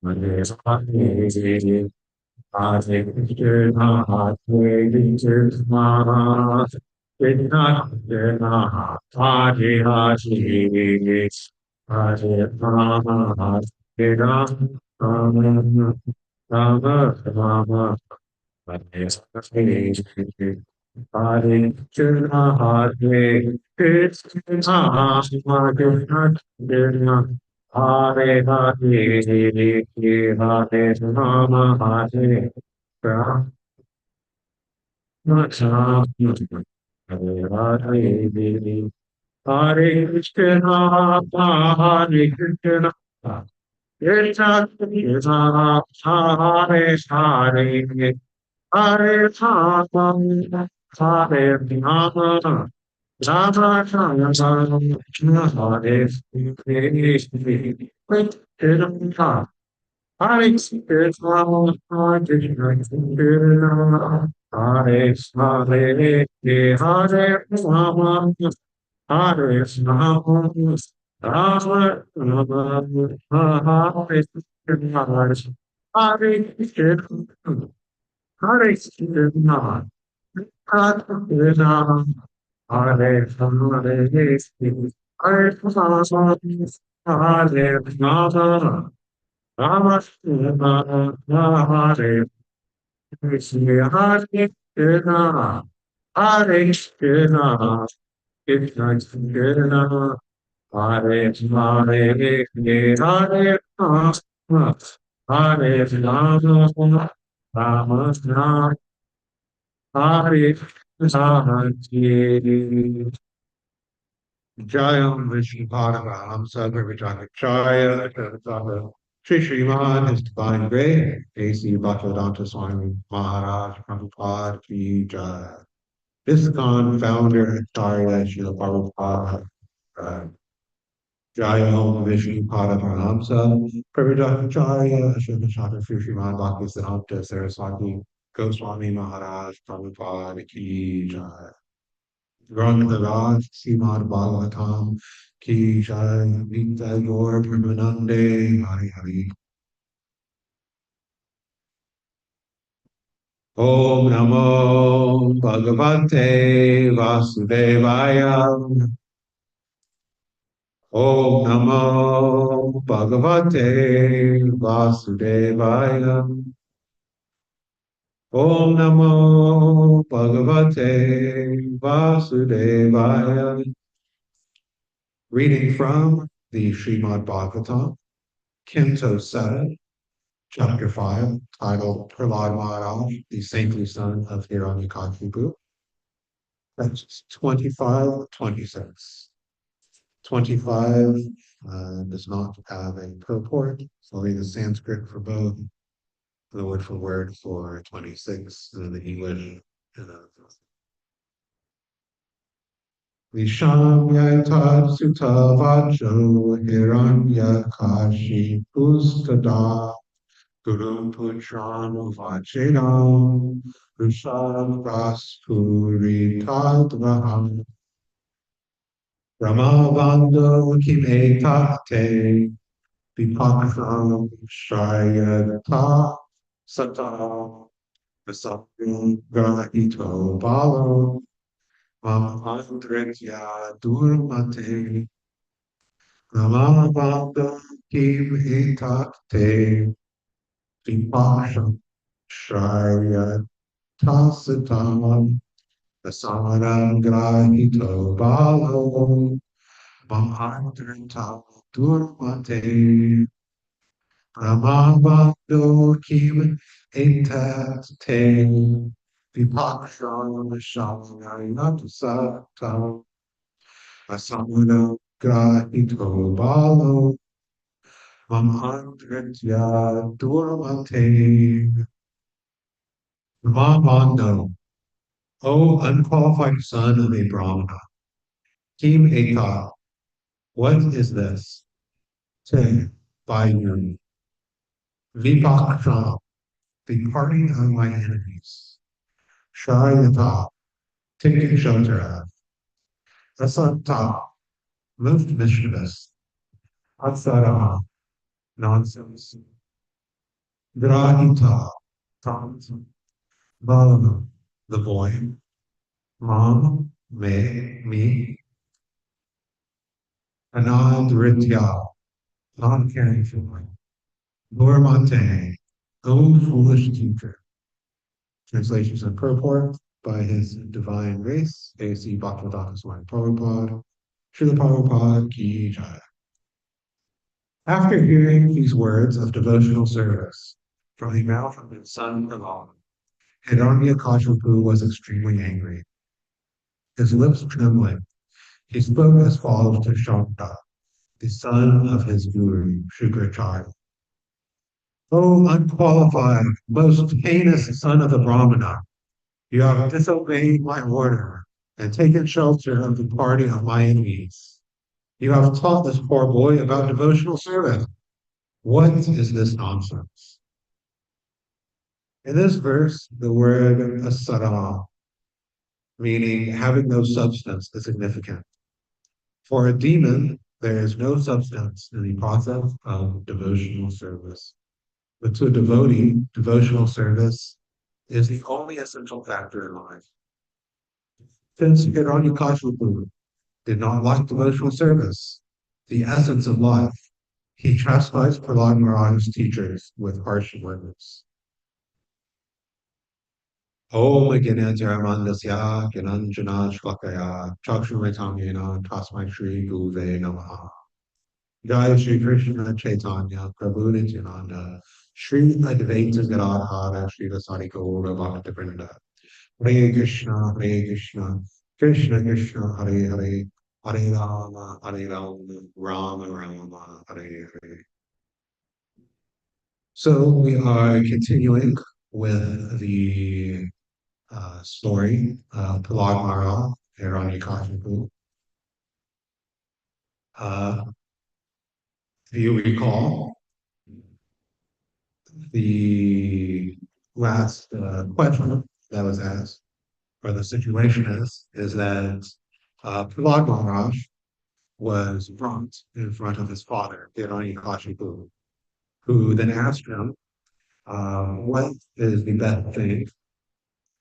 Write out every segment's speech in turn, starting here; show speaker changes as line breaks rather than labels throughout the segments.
Hare Krishna, Hare Krishna, Krishna Krishna, Hare Hare, Hare Rama, Hare Rama, Rama Rama, Hare Hare. Hare Krishna, Hare Krishna, Krishna Krishna, Hare Hare, Hare Rama, Hare Rama, Hare Hare. Hare Krishna, Hare Krishna, Krishna Krishna, Hare Hare, Hare Rama, Hare Rama, Rama Rama, Hare Krishna, Hare Krishna, Hare Krishna, Hare Hare, Hare Rama, Hare Rama, Rama Rama, Hare Krishna, Hare Krishna, Hare Krishna, Krishna, Hare Hare, Hare Rama, Hare Rama, Rama Hare Krishna, Hare Krishna, Hare Krishna, Krishna Krishna, Hare Hare, Hare Rama, Hare Rama, Rama Rama, Hare Krishna. Jayam Vishnu Bhagavatam Sarvajaya Sri Srimad, His Divine Grace, A.C. Bhaktivedanta Swami Maharaj Prabhupada Ki Jai. ISKCON founder Acharya Srila Prabhupada Jayam Vishnu Bhagavatam Sarvajaya Sri Srimad Bhaktivedanta Saraswati Goswami Maharaj Prabhupada Ki Jai. Grantharaj Srimad Bhagavatam Ki Jai Gita Gaur Premanande Hari Hari. Om Namo Bhagavate Vasudevaya. Om Namo Bhagavate Vasudevaya. Om Namo Bhagavate Vasudevaya. Reading from the Srimad Bhagavatam, Canto 7, Chapter 5, titled Prahlad Maharaj, the saintly son of Hiranyakashipu. That's 25, 26. 25 does not have a purport, so I'll read the Sanskrit for both, the word for word for 26, and the English. Vishamya tad sutavacho hiranyakashi pustada Guru Putran Vachinam Rusham Raspuri Tadvaham Ramavando Kimetate Vipakram Shayata Sata Vasam Grahito Balo Mam Andretya Durmate Ramavando Kimetate Vipakram Shayata Tasitam Samadam Grahito Balo Mahandrita Durmate Brahmavado Kim Etate Vipaksham Shamayat Satam Samadam Grahito Balo Mahandrita Durmate Brahmavado, O unqualified son of a Brahmana, Kim Etat, what is this? Say, by you. Vipaksham, the parting of my enemies. Shayata, taking shelter of. Asanta, most mischievous. Asara, nonsense. Grahita, tant, Balana, the boy, Mam, me, Anand Ritya, not caring for me. Gormate, O foolish teacher. Translations and purport by His Divine Grace, A.C. Bhaktivedanta Swami Prabhupada, Srila Prabhupada Ki Jai. After hearing these words of devotional service from the mouth of his son Prahlad, Hiranyakashipu was extremely angry. His lips trembling, he spoke as follows to Shanta, the son of his guru, Shukracharya. O unqualified, most heinous son of the Brahmana, you have disobeyed my order and taken shelter of the party of my enemies. You have taught this poor boy about devotional service. What is this nonsense? In this verse, the word asara, meaning having no substance, is significant. For a demon, there is no substance in the process of devotional service. But to a devotee, devotional service is the only essential factor in life. Since Hiranyakashipu did not like devotional service, the essence of life, he chastised Prahlad Maharaj's teachers with harsh words. Om Ginajaramanasya Ginanjana Shlakaya Chakshuraitamyena Tasmai Shri Guruve Namaha. Jai Shri Krishna Chaitanya Prabhu Nityananda Shri Advaita Gadadhara Shri Dasari Gaura Bhaktivinoda Hare Krishna Hare Krishna Krishna Krishna Hare Hare Hare Rama Rama Rama Hare Hare. So we are continuing with the story of Prahlad Maharaj, Hiranyakashipu. Uh, if you recall, the last question that was asked, or the situation is that Prahlad Maharaj was brought in front of his father, Hiranyakashipu, who then asked him, what is the best thing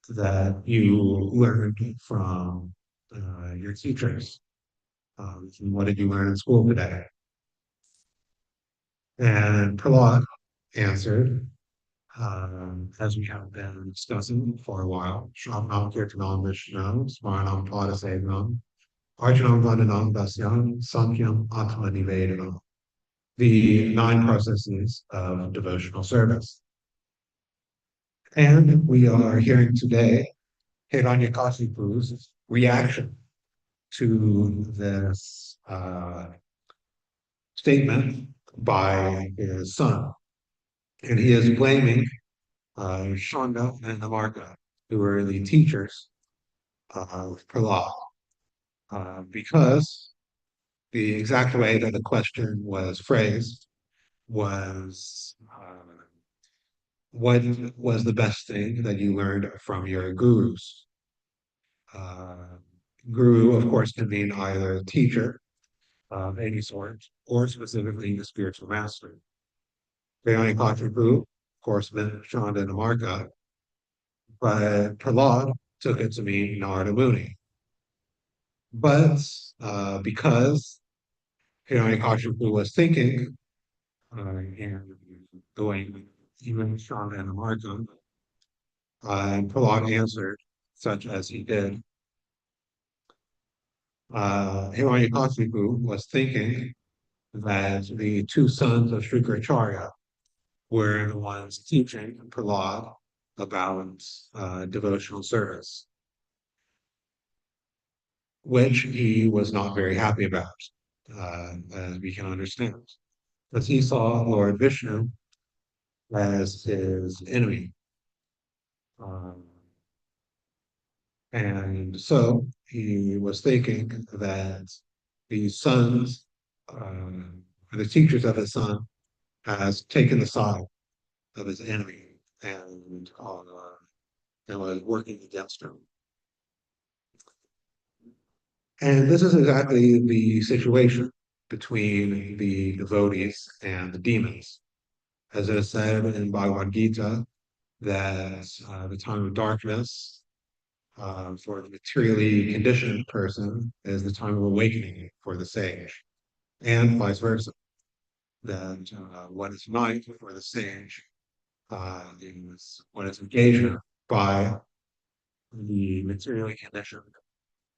that you learned from your teachers? What did you learn in school today? And Prahlad answered, as we have been discussing for a while, Shravnam Kirtanam Vishnam, Smaranam Padasevanam, Arjanam Vandanam Dasyam, Sankyam Atma Nivedanam, the nine processes of devotional service. And we are hearing today Hiranyakashipu's reaction to this statement by his son. And he is blaming Shonda and Amarka, who were the teachers of Prahlad, because the exact way that the question was phrased was what was the best thing that you learned from your gurus? Uh, Guru, of course, can mean either teacher of any sort or specifically the spiritual master. Hiranyakashipu, of course, meant Shonda and Amarka, but Prahlad took it to mean Narada Muni. But because Hiranyakashipu was thinking and going even Shonda and Amarka, and Prahlad answered such as he did, Hiranyakashipu was thinking that the two sons of Shukracharya were the ones teaching Prahlad about devotional service, which he was not very happy about, as we can understand, because he saw Lord Vishnu as his enemy. Um, and so he was thinking that the sons, the teachers of his son, has taken the side of his enemy and was working against him. And this is exactly the situation between the devotees and the demons. As it is said in Bhagavad Gita, that the time of darkness for the materially conditioned person is the time of awakening for the sage, and vice versa. That what is night for the sage is what is engaged by the materially conditioned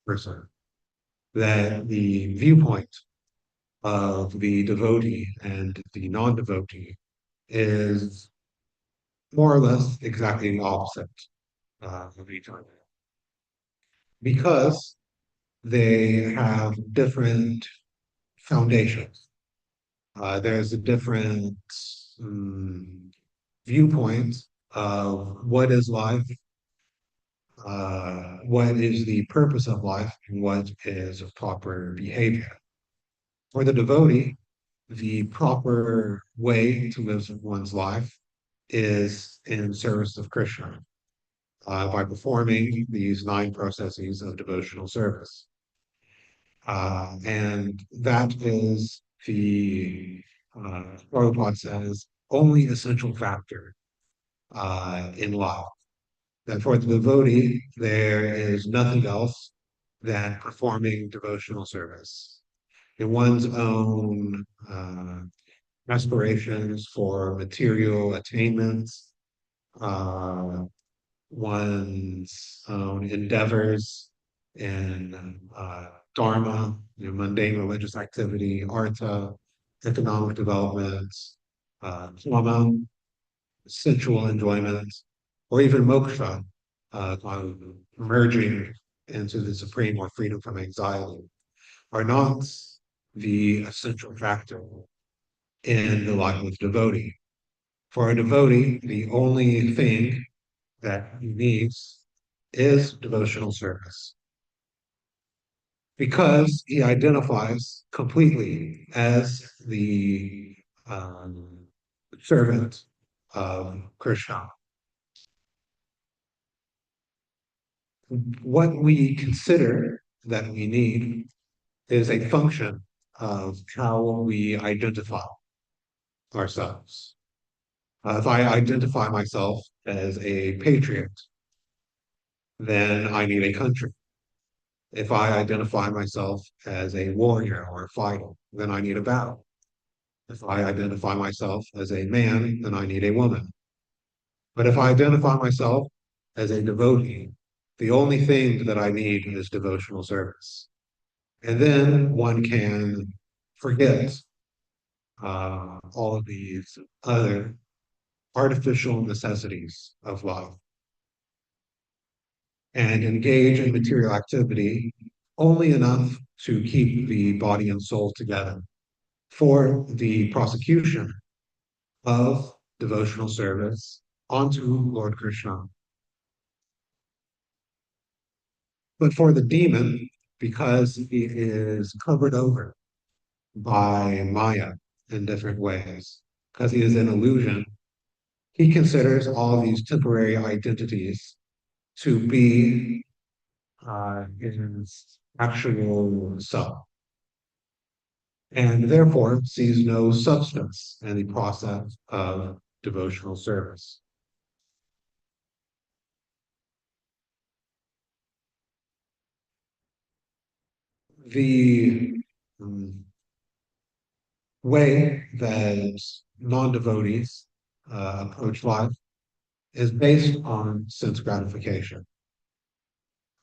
person. That the viewpoint of the devotee and the non-devotee is more or less exactly the opposite of each other because they have different foundations. There's a different um, viewpoint of what is life, what is the purpose of life, and what is proper behavior. For the devotee, the proper way to live one's life is in service of Krishna by performing these nine processes of devotional service. And that is Prabhupada says, only essential factor in life. That for the devotee, there is nothing else than performing devotional service. In one's own aspirations for material attainments, uh, one's own endeavors in dharma, mundane religious activity, artha, economic development, kama, sensual enjoyment, or even moksha, merging into the supreme or freedom from anxiety, are not the essential factor in the life of the devotee. For a devotee, the only thing that he needs is devotional service because he identifies completely as the um, servant of Krishna. What we consider that we need is a function of how we identify ourselves. If I identify myself as a patriot, then I need a country. If I identify myself as a warrior or a fighter, then I need a battle. If I identify myself as a man, then I need a woman. But if I identify myself as a devotee, the only thing that I need is devotional service. And then one can forget all of these other artificial necessities of life and engage in material activity only enough to keep the body and soul together for the prosecution of devotional service onto Lord Krishna. But for the demon, because he is covered over by Maya in different ways, because he is an illusion, he considers all these temporary identities to be his actual self, and therefore sees no substance in the process of devotional service. The way that non-devotees approach life is based on sense gratification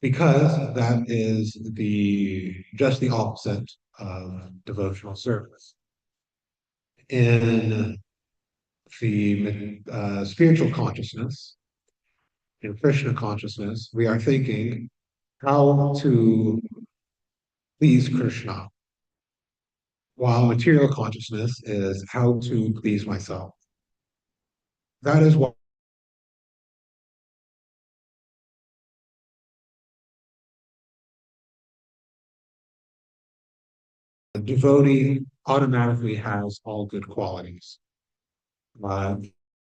because that is the just the opposite of devotional service. In the spiritual consciousness, in Krishna consciousness, we are thinking how to please Krishna, while material consciousness is how to please myself. That is why a devotee automatically has all good qualities. Uh,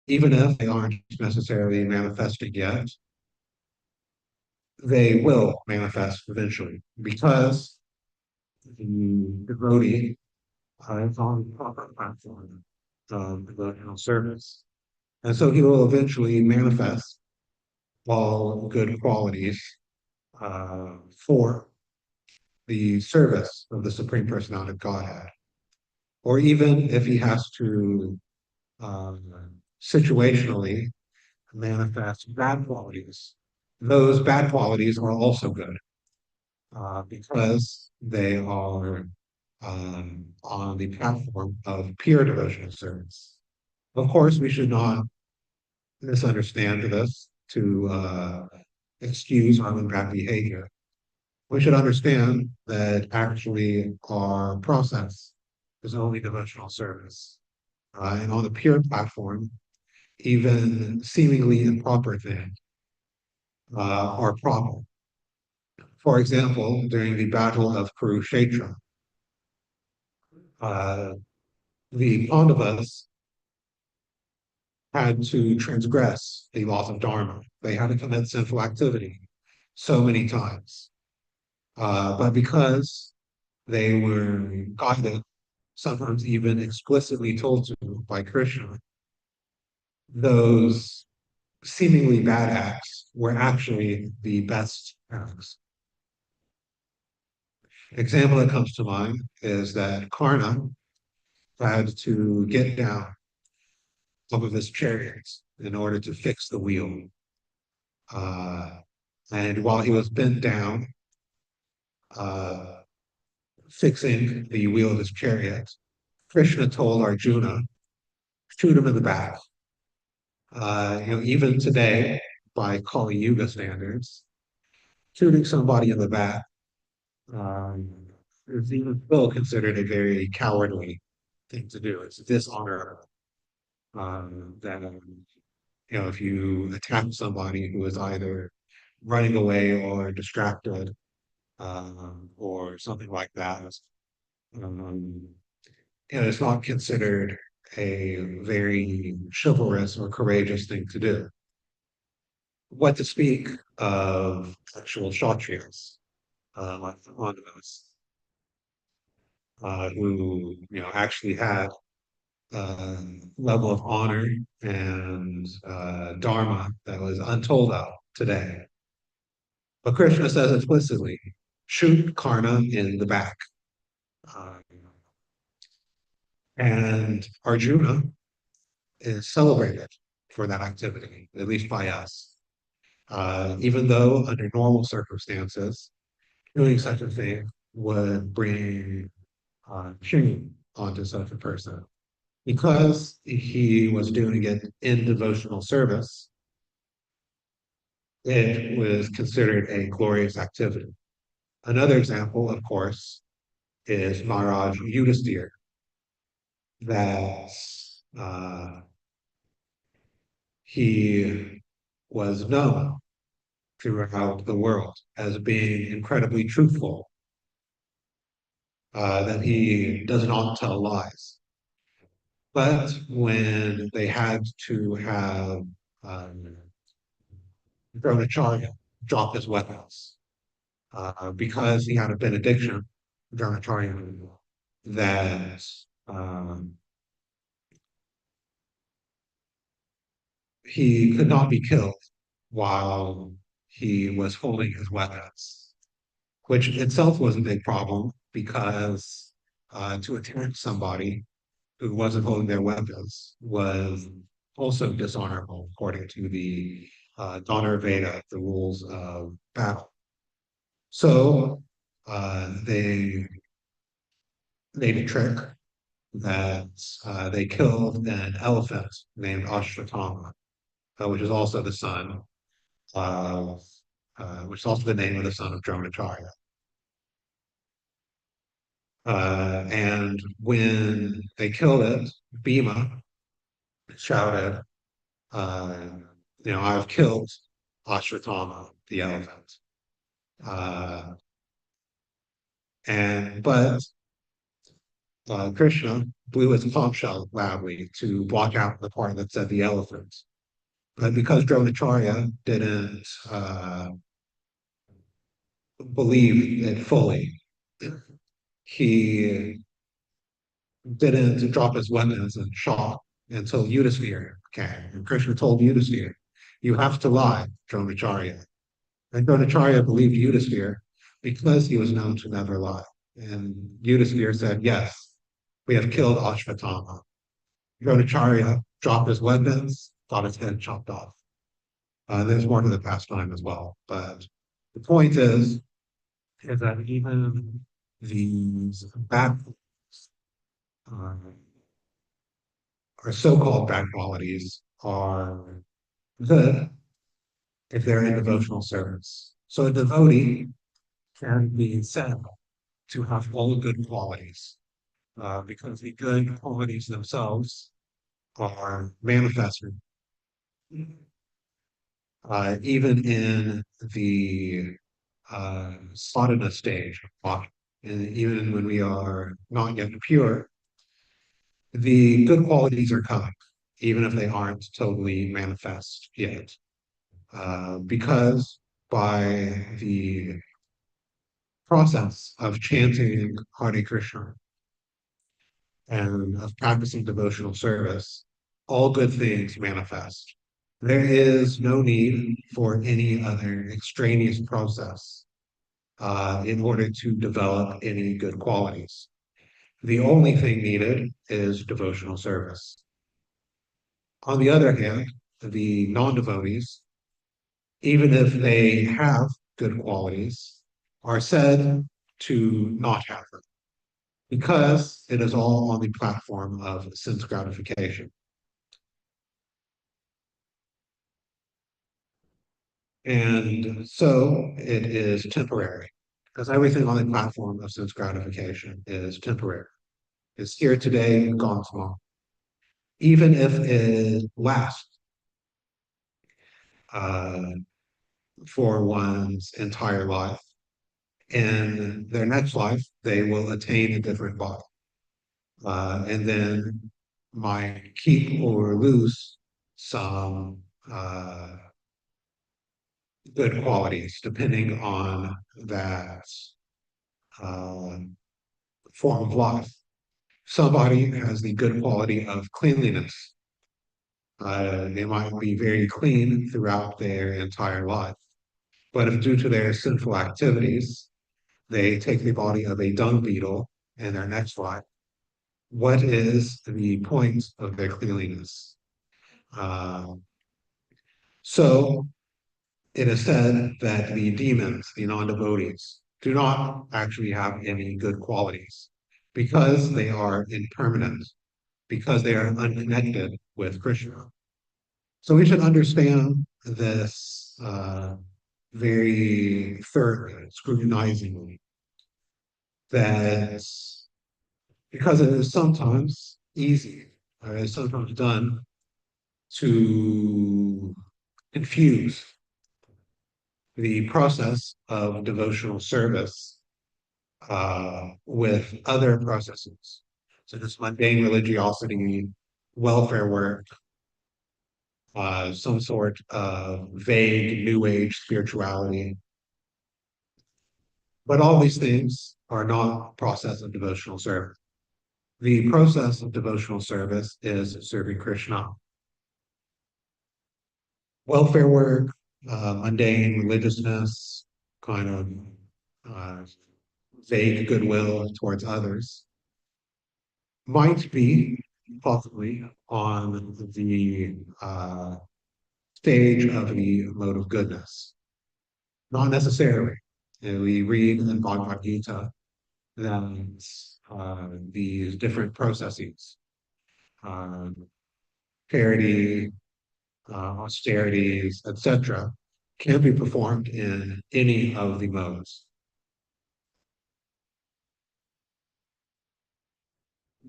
Even if they aren't necessarily manifesting yet, they will manifest eventually because the devotee It's on the proper platform of devotional service. And so he will eventually manifest all good qualities for the service of the Supreme Personality of Godhead. Or even if he has to um, situationally manifest bad qualities, those bad qualities are also good because they are on the platform of pure devotional service. Of course, we should not misunderstand this to excuse our own bad behavior. We should understand that actually our process is only devotional service. And on the pure platform, even seemingly improper things are proper. For example, during the Battle of Kurukshetra, uh, the Pandavas had to transgress the laws of Dharma. They had to commit sinful activity so many times. But because they were guided, sometimes even explicitly told to by Krishna, those seemingly bad acts were actually the best acts. Example that comes to mind is that Karna had to get down some of his chariots in order to fix the wheel. Uh, and while he was bent down, uh, fixing the wheel of his chariot, Krishna told Arjuna, shoot him in the back. Even today, by Kali Yuga standards, shooting somebody in the back um, is even still considered a very cowardly thing to do. It's dishonorable. That if you attack somebody who is either running away or distracted or something like that, um, it's not considered a very chivalrous or courageous thing to do. What to speak of actual Kshatriyas, like the Pandavas, who actually had level of honor and dharma that was untold of today. But Krishna says explicitly, shoot Karna in the back. Uh, and Arjuna is celebrated for that activity, at least by us. Even though under normal circumstances, doing such a thing would bring shame onto such a person. Because he was doing it in devotional service, it was considered a glorious activity. Another example, of course, is Maharaj Yudhisthira, that uh, he was known throughout the world as being incredibly truthful, that he does not tell lies. But when they had to have um, Dronacharya drop his weapons, because he had a benediction, Dronacharya, that um, he could not be killed while he was holding his weapons, which itself was a big problem because to attack somebody who wasn't holding their weapons was also dishonorable according to the Donner Veda, the rules of battle. So they made a trick that they killed an elephant named Ashwatthama, which is also the son of, which is also the name of the son of Dronacharya. And when they killed it, Bhima shouted, uh, I've killed Ashwatthama, the elephant. Uh, but Krishna blew his conch shell loudly to block out the part that said the elephant. But because Dronacharya didn't believe it fully, he didn't drop his weapons and shot until Yudhisthira came. And Krishna told Yudhisthira, you have to lie, Dronacharya. And Dronacharya believed Yudhisthira because he was known to never lie. And Yudhisthira said, yes, we have killed Ashvatthama. Dronacharya dropped his weapons, got his head chopped off. There's more to the pastime as well. But the point is that even these bad uh, or so-called bad qualities are good if they're in devotional service. So a devotee can be said to have all good qualities because the good qualities themselves are manifested even in the sadhana stage, and even when we are not yet pure, the good qualities are coming, even if they aren't totally manifest yet. Because by the process of chanting Hare Krishna and of practicing devotional service, all good things manifest. There is no need for any other extraneous process in order to develop any good qualities. The only thing needed is devotional service. On the other hand, the non devotees, even if they have good qualities, are said to not have them because it is all on the platform of sense gratification. And so it is temporary because everything on the platform of sense gratification is temporary. It's here today, gone tomorrow. Even if it lasts uh, for one's entire life, in their next life, they will attain a different body. And then might keep or lose some good qualities depending on that uh, form of life. Somebody has the good quality of cleanliness. They might be very clean throughout their entire life. But if due to their sinful activities, they take the body of a dung beetle in their next life, what is the point of their cleanliness? Uh, so it is said that the demons, the non-devotees, do not actually have any good qualities because they are impermanent, because they are unconnected with Krishna. So we should understand this very thoroughly, scrutinizingly, that because it is sometimes easy, or it is sometimes done to confuse the process of devotional service with other processes. So this mundane religiosity, welfare work, some sort of vague New Age spirituality. But all these things are not process of devotional service. The process of devotional service is serving Krishna. Welfare work, mundane religiousness, kind of uh, vague goodwill towards others might be possibly on the stage of the mode of goodness. Not necessarily. We read in Bhagavad Gita that these different processes, uh, charity, austerities, etc., can be performed in any of the modes.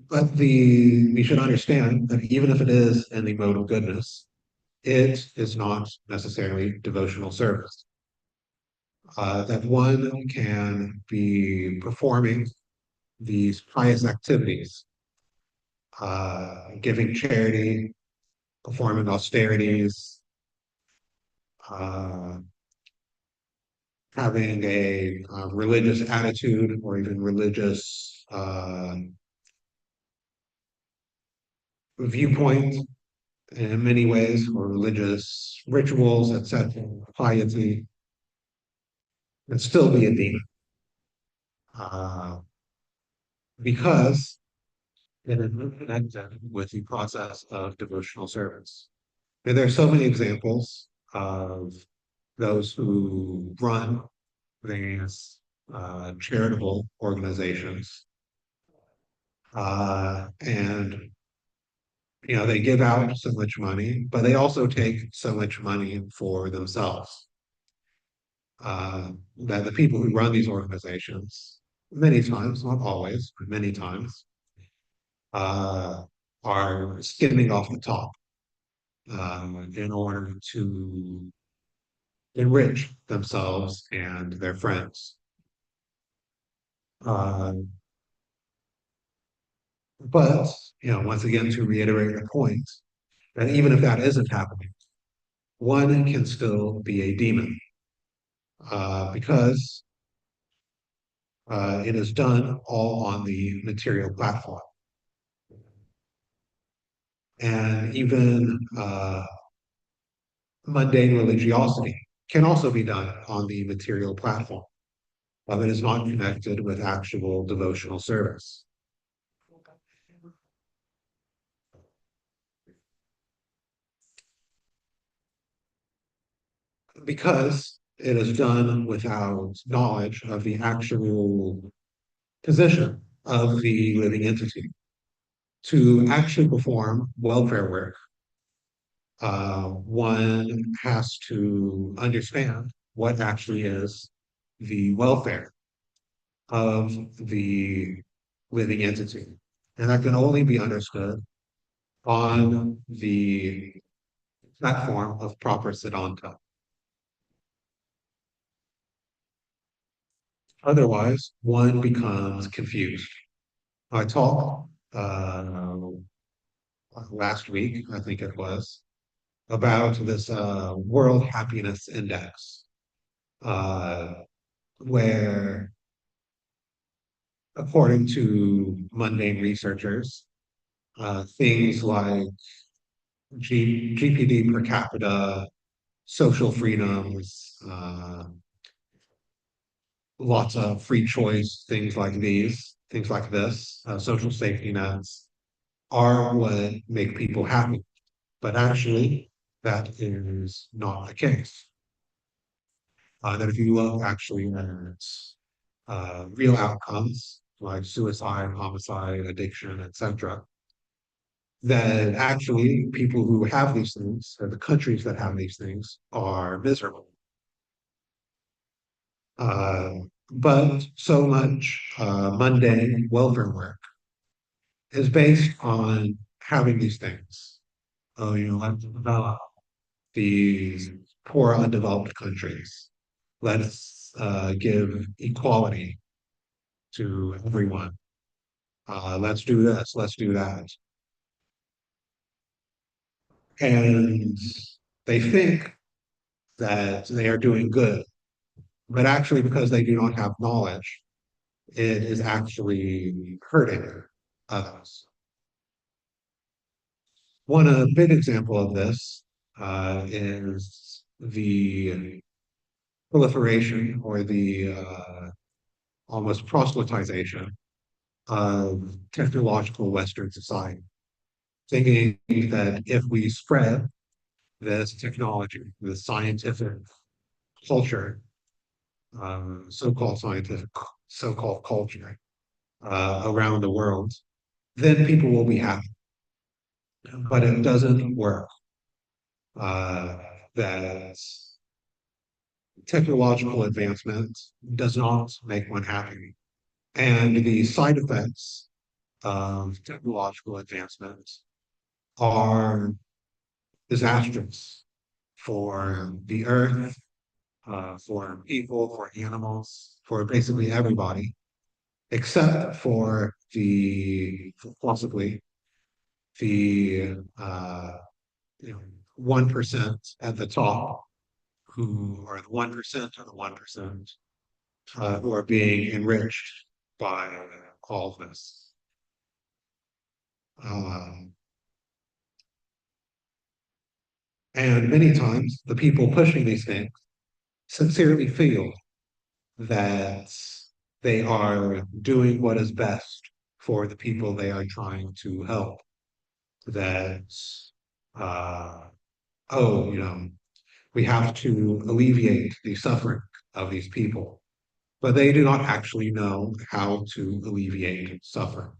But we should understand that even if it is in the mode of goodness, it is not necessarily devotional service. That one can be performing these pious activities, giving charity, performing austerities, uh, having a religious attitude or even religious viewpoint in many ways, or religious rituals, etc., piety, and still be a demon uh, because it is connected with the process of devotional service. And there are so many examples of those who run these charitable organizations, and they give out so much money, but they also take so much money for themselves. That the people who run these organizations, many times, not always, but many times, uh, are skimming off the top in order to enrich themselves and their friends. Uh, but once again, to reiterate the point, that even if that isn't happening, one can still be a demon because it is done all on the material platform. And even mundane religiosity can also be done on the material platform, but it is not connected with actual devotional service. Because it is done without knowledge of the actual position of the living entity. To actually perform welfare work, one has to understand what actually is the welfare of the living entity. And that can only be understood on the platform of proper Siddhanta. Otherwise, one becomes confused. I talked last week, I think it was, about this World Happiness Index, uh, where, according to mundane researchers, things like GPD per capita, social freedoms, lots of free choice, things like this, social safety nets, are what make people happy. But actually, that is not the case. That if you look actually at real outcomes like suicide, homicide, addiction, etc., that actually people who have these things, or the countries that have these things, are miserable. Uh, but so much mundane welfare work is based on having these things. Oh, let's develop these poor, undeveloped countries. Let's give equality to everyone. Let's do this, let's do that. And they think that they are doing good, but actually, because they do not have knowledge, it is actually hurting others. One a big example of this is the proliferation or the almost proselytization of technological Western society, thinking that if we spread this technology, this scientific culture, so-called scientific, so-called culture around the world, then people will be happy. But it doesn't work. Uh, that technological advancement does not make one happy. And the side effects of technological advancement are disastrous for the earth, for people, for animals, for basically everybody, except for possibly the 1% at the top, who are the 1% of the 1%, who are being enriched by all of this. Um, And many times, the people pushing these things sincerely feel that they are doing what is best for the people they are trying to help. That, uh, oh, we have to alleviate the suffering of these people, but they do not actually know how to alleviate suffering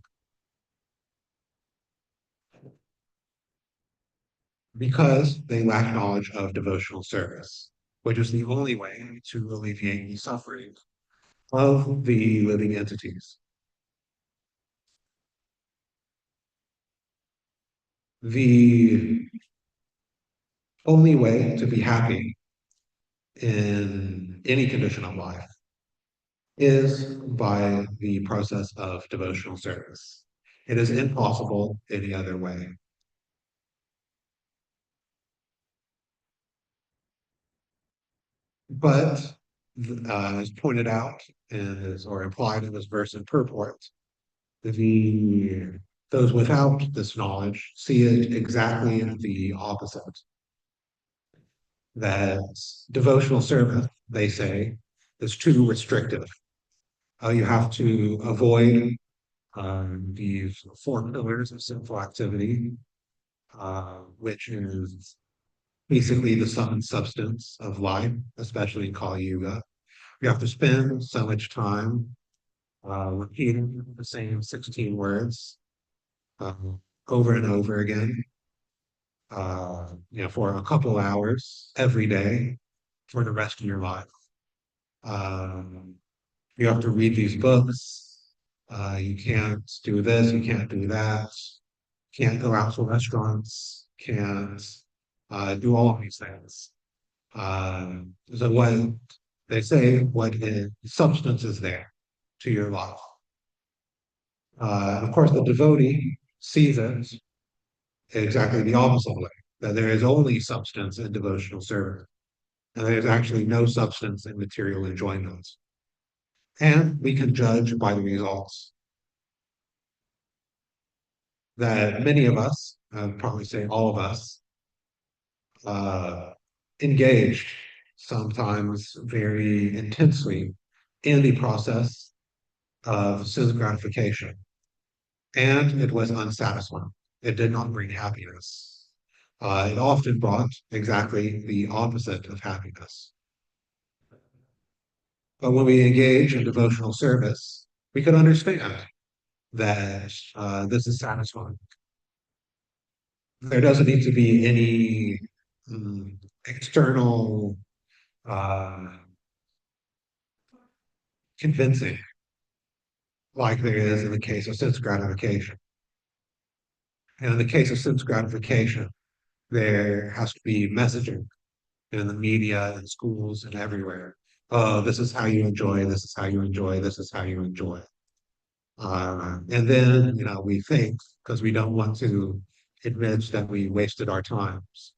because they lack knowledge of devotional service, which is the only way to alleviate the suffering of the living entities. The only way to be happy in any condition of life is by the process of devotional service. It is impossible any other way. But as pointed out or implied in this verse in purport, the those without this knowledge see it exactly the opposite. That devotional service, they say, is too restrictive. You have to avoid these four pillars of sinful activity, which is basically the sum and substance of life, especially in Kali Yuga. You have to spend so much time repeating the same 16 words over and over again, for a couple hours every day for the rest of your life. Um, you have to read these books. You can't do this, you can't do that, can't go out to restaurants, can't do all of these things. So what they say, what is, substance is there to your life. Of course, the devotee sees it exactly the opposite way, that there is only substance in devotional service, and there's actually no substance in material enjoyment. And we can judge by the results that many of us, I would probably say all of us, uh, engaged sometimes very intensely in the process of sense gratification. And it was unsatisfying. It did not bring happiness. It often brought exactly the opposite of happiness. But when we engage in devotional service, we can understand that this is satisfying. There doesn't need to be any external uh, convincing like there is in the case of sense gratification. And in the case of sense gratification, there has to be messaging in the media and schools and everywhere. Oh, this is how you enjoy, this is how you enjoy, this is how you enjoy. And then, we think, because we don't want to admit that we wasted our times.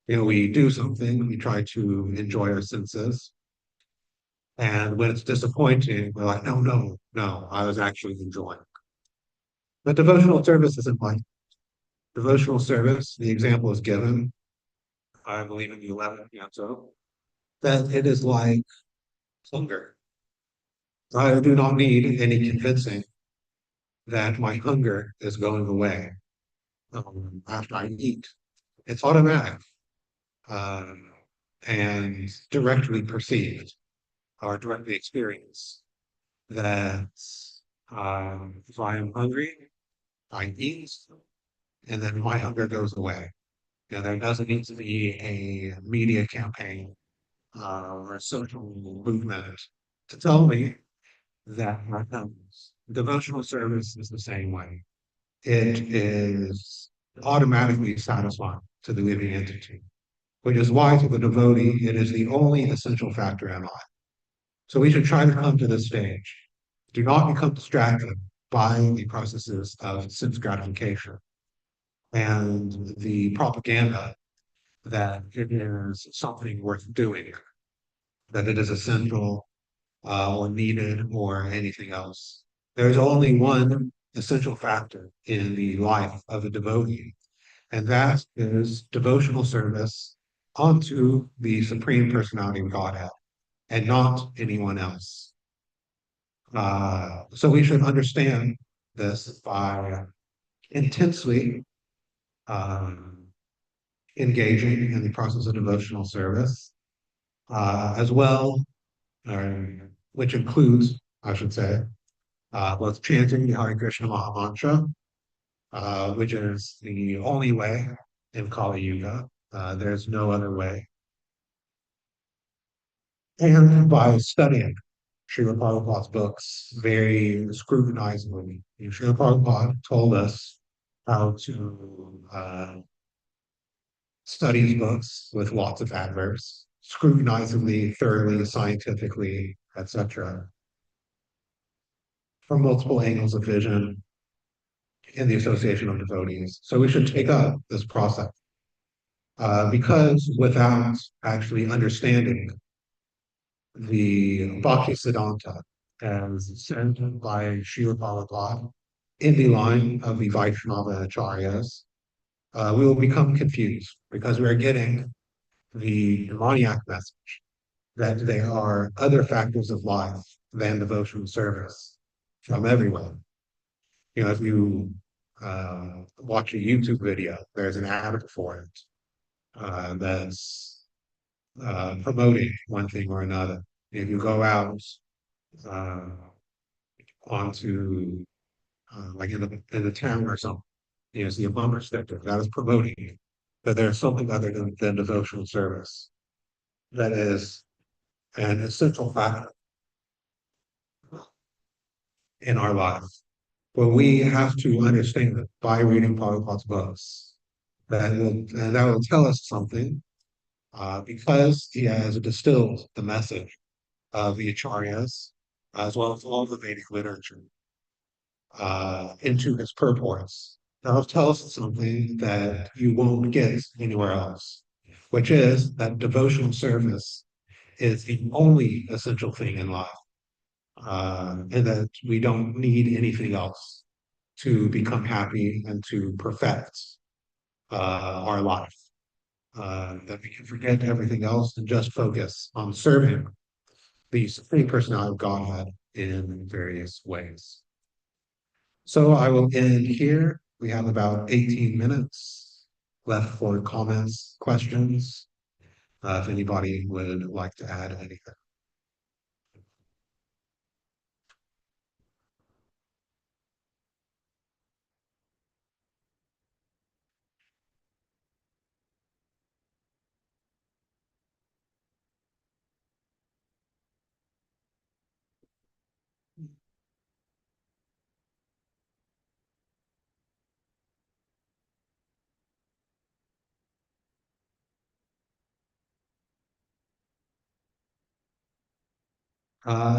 We do something, we try to enjoy our senses. And when it's disappointing, we're like, no, no, no, I was actually enjoying. But devotional service isn't like devotional service. The example is given, I believe, in the 11th canto, that it is like hunger. I do not need any convincing that my hunger is going away after I eat. It's automatic um, and directly perceived or directly experienced that if I am hungry, I eat, and then my hunger goes away. There doesn't need to be a media campaign or a social movement to tell me that my devotional service is the same way. It is automatically satisfying to the living entity, which is why to the devotee, it is the only essential factor in life. So we should try to come to this stage. Do not become distracted by the processes of sense gratification and the propaganda that it is something worth doing, that it is essential or needed or anything else. There's only one essential factor in the life of a devotee, and that is devotional service onto the Supreme Personality of Godhead and not anyone else. So we should understand this by intensely um, engaging in the process of devotional service, as well, which includes, I should say, both chanting the Hare Krishna Maha Mantra, which is the only way in Kali Yuga. There's no other way. And by studying Srila Prabhupada's books very scrutinizingly. Srila Prabhupada told us how to study his books with lots of adverbs, scrutinizingly, thoroughly, scientifically, etc., from multiple angles of vision in the association of devotees. So we should take up this process because without actually understanding the Bhakti Siddhanta as sent by Srila Prabhupada in the line of the Vaishnava Acharyas, we will become confused because we are getting the demoniac message that there are other factors of life than devotional service from everyone. If you watch a YouTube video, there's an ad for it that's promoting one thing or another. If you go out uh, onto like in the town or something, see a bumper sticker that is promoting that there's something other than devotional service that is an essential factor in our life. But we have to understand that by reading Prabhupada's books, that will tell us something because he has distilled the message of the Acharyas as well as all the Vedic literature into his purports. That'll tell us something that you won't get anywhere else, which is that devotional service is the only essential thing in life, and that we don't need anything else to become happy and to perfect our life. That we can forget everything else and just focus on serving the Supreme Personality of Godhead in various ways. So I will end here. We have about 18 minutes left for comments, questions, if anybody would like to add anything.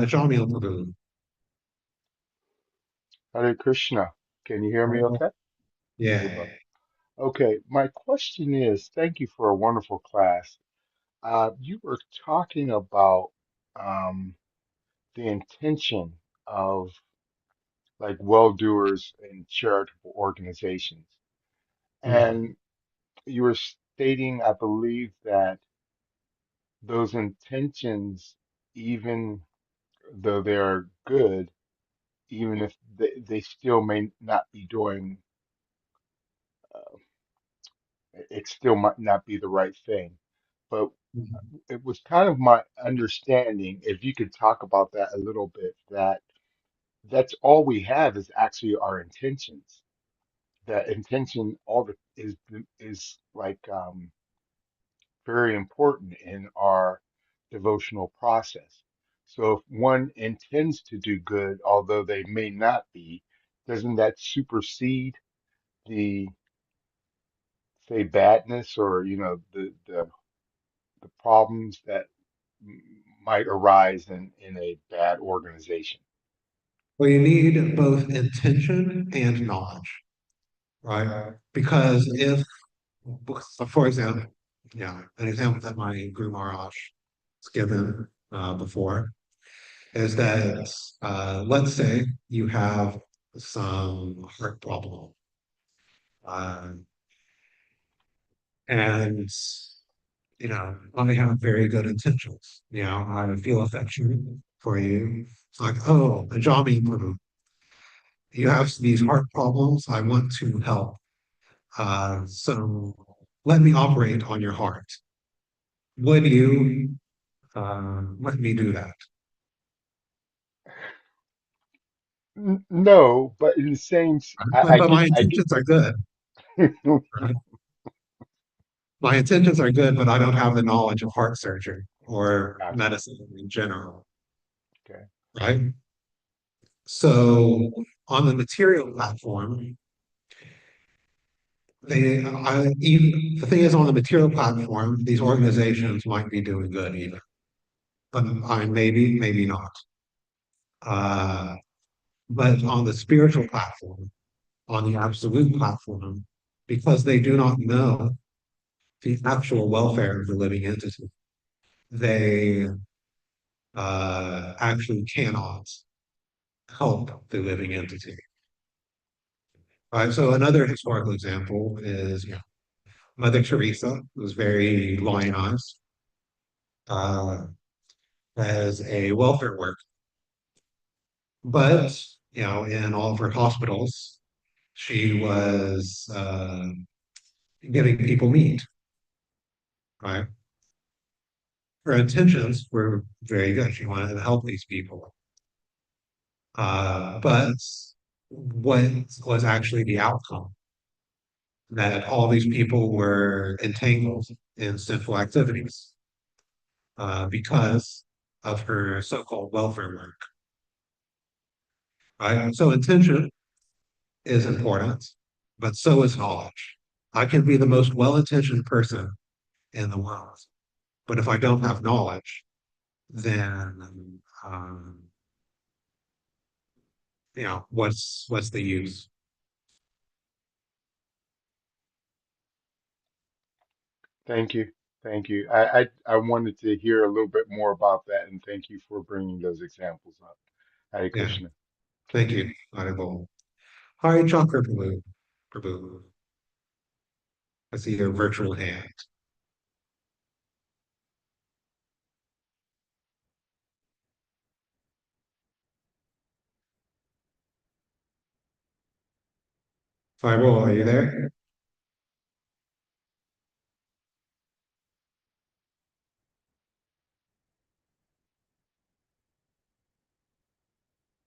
Jean-Miel Prabhu.
Hare Krishna. Can you hear me okay? Hey,
Yeah.
brother. Okay, my question is, thank you for a wonderful class. You were talking about the intention of like well-doers and charitable organizations.
Mhm.
And you were stating, I believe, that those intentions, even though they are good, even if they still may not be doing, uh, it still might not be the right thing. But it was kind of my understanding, if you could talk about that a little bit, that that's all we have is actually our intentions. That intention, is like very important in our devotional process. So if one intends to do good, although they may not be, doesn't that supersede the, say, badness or the problems that might arise in a bad organization?
Well, you need both intention and knowledge, right? Because if, so for example, yeah, an example that my Guru Maharaj has given before is that let's say you have some heart problem, uh, And, I have very good intentions. I feel affection for you. It's like, oh, Ajami Prabhu, you have these heart problems. I want to help. So let me operate on your heart. Would you let me do that?
No, but in the same,
But my intentions are good, right? My intentions are good, but I don't have the knowledge of heart surgery or
gotcha.
medicine in general,
Okay.
right? So on the material platform, the thing is, on the material platform, these organizations might be doing good even, but maybe not. Uh, but on the spiritual platform, on the absolute platform, because they do not know the actual welfare of the living entity, they actually cannot help the living entity. Right. So another historical example is Mother Teresa was very lionized uh, as a welfare worker, but in all of her hospitals, she was giving people meat. Right. Her intentions were very good. She wanted to help these people, but what was actually the outcome? That all these people were entangled in sinful activities because of her so-called welfare work. Right? So intention is important, but so is knowledge. I can be the most well-intentioned person in the world, but if I don't have knowledge, then what's the use?
Thank you. Thank you. I wanted to hear a little bit more about that, and thank you for bringing those examples up. Hare
Yeah,
Krishna.
thank you, Honorable. Hari Chakra Prabhu. Prabhu. I see your virtual hand. Fireball, are you there?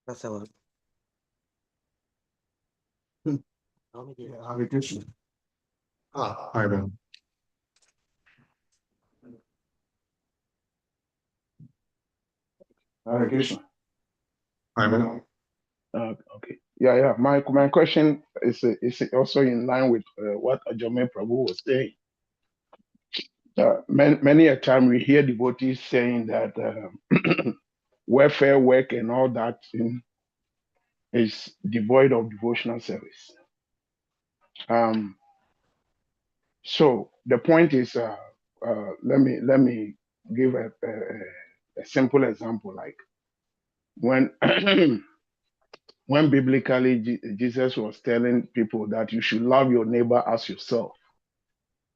That's all. Yeah, Hare Krishna.
Fireball.
Hare Krishna.
Fireball.
Okay. Yeah. My question is also in line with what Ajame Prabhu was saying. Many a time we hear devotees saying that welfare work and all that is devoid of devotional service. So the point is, let me give a simple example. Like when when biblically Jesus was telling people that you should love your neighbor as yourself,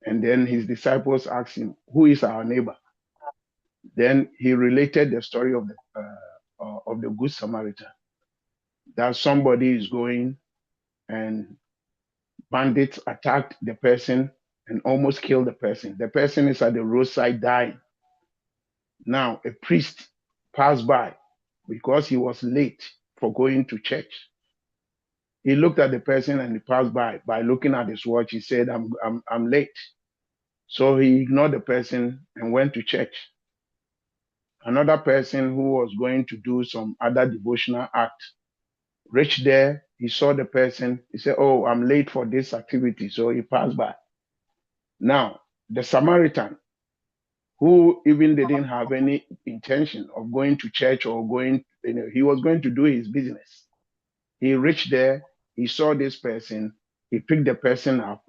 and then his disciples asked him, "Who is our neighbor?" Then he related the story of the Good Samaritan, that somebody is going and bandits attacked the person and almost killed the person. The person is at the roadside dying. Now a priest passed by because he was late for going to church. He looked at the person and he passed by. By looking at his watch, he said, I'm late." So he ignored the person and went to church. Another person who was going to do some other devotional act reached there. He saw the person. He said, "Oh, I'm late for this activity." So he passed by. Now, the Samaritan, who even didn't have any intention of going to church or going, he was going to do his business. He reached there. He saw this person. He picked the person up,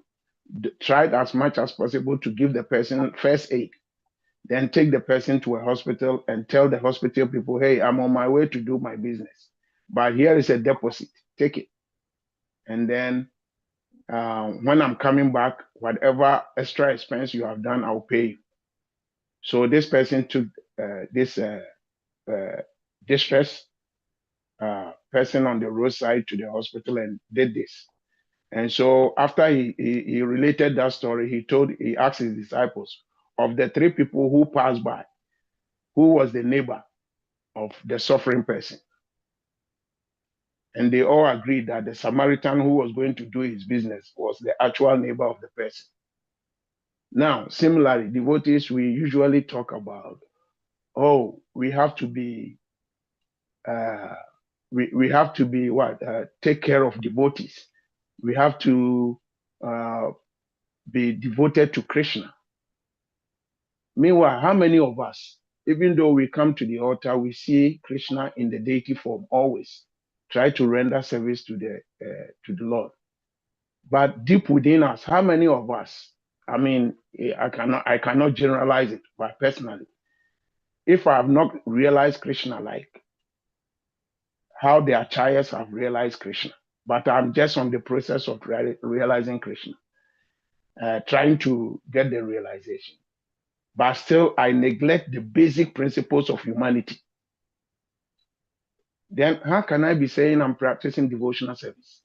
tried as much as possible to give the person first aid, then take the person to a hospital and tell the hospital people, "Hey, I'm on my way to do my business, but here is a deposit. Take it." And then when I'm coming back, whatever extra expense you have done, I'll pay you. So this person took this uh, distress person on the roadside to the hospital and did this. And so after he related that story, he asked his disciples, of the three people who passed by, who was the neighbor of the suffering person? And they all agreed that the Samaritan who was going to do his business was the actual neighbor of the person. Now, similarly, devotees, we usually talk about, oh, we have to be, uh, we have to be what? Take care of devotees. We have to uh, be devoted to Krishna. Meanwhile, how many of us, even though we come to the altar, we see Krishna in the deity form always, try to render service to the Lord. But deep within us, how many of us? I mean, I cannot generalize it, but personally, if I have not realized Krishna like how the acharyas have realized Krishna, but I'm just on the process of realizing Krishna, trying to get the realization. But still, I neglect the basic principles of humanity. Then how can I be saying I'm practicing devotional service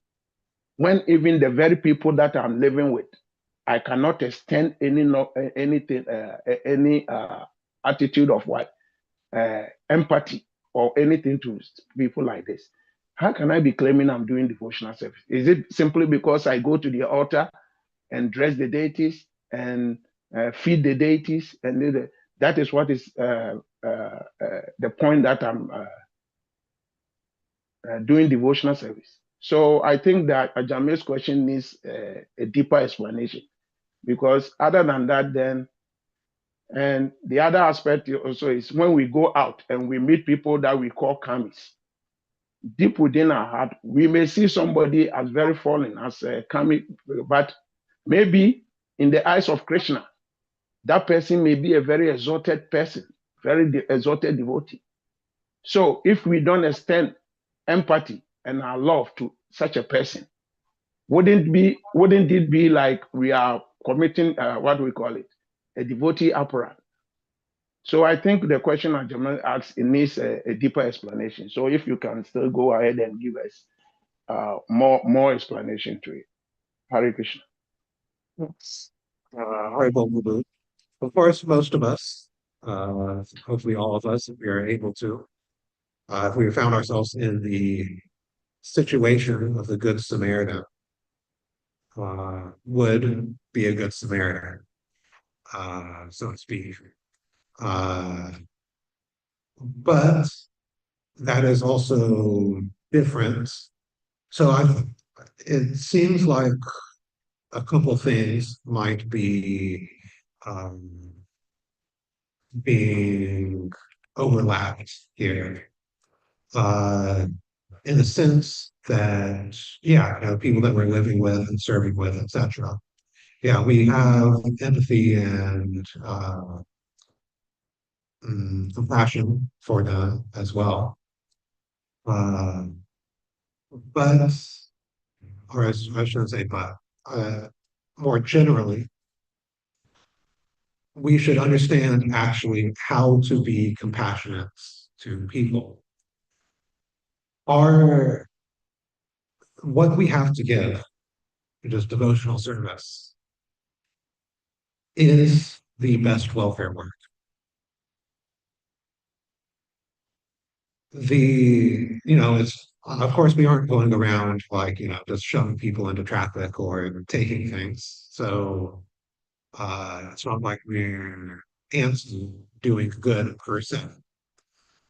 when even the very people that I'm living with, I cannot extend anything, any attitude of what empathy or anything to people like this? How can I be claiming I'm doing devotional service? Is it simply because I go to the altar and dress the deities and feed the deities, and that is what is the point that I'm doing devotional service? So I think that Ajame's question needs a deeper explanation, because other than that, then, and the other aspect also is when we go out and we meet people that we call kamis, deep within our heart, we may see somebody as very fallen, as a kami, but maybe in the eyes of Krishna, that person may be a very exalted person, very exalted devotee. So if we don't extend empathy and our love to such a person, wouldn't it be like we are committing what we call it, a devotee apparat? So I think the question that Jamal asks, it needs a deeper explanation. So if you can still go ahead and give us more explanation to it. Hare Krishna.
Yes. Haribol Mubu. Of course, most of us, hopefully all of us, if we are able to, if we found ourselves in the situation of the Good Samaritan, would be a Good Samaritan, so to speak. Uh, but that is also different. So it seems like a couple things might be um, being overlapped here. In the sense that, yeah, people that we're living with and serving with, etc. Yeah, we have empathy and compassion for them as well. Uh, but, or I shouldn't say but, more generally, we should understand actually how to be compassionate to people. Our What we have to give, which is devotional service, is the best welfare work. It's, of course, we aren't going around like, just shoving people into traffic or taking things. So it's not like we're ants doing good per se.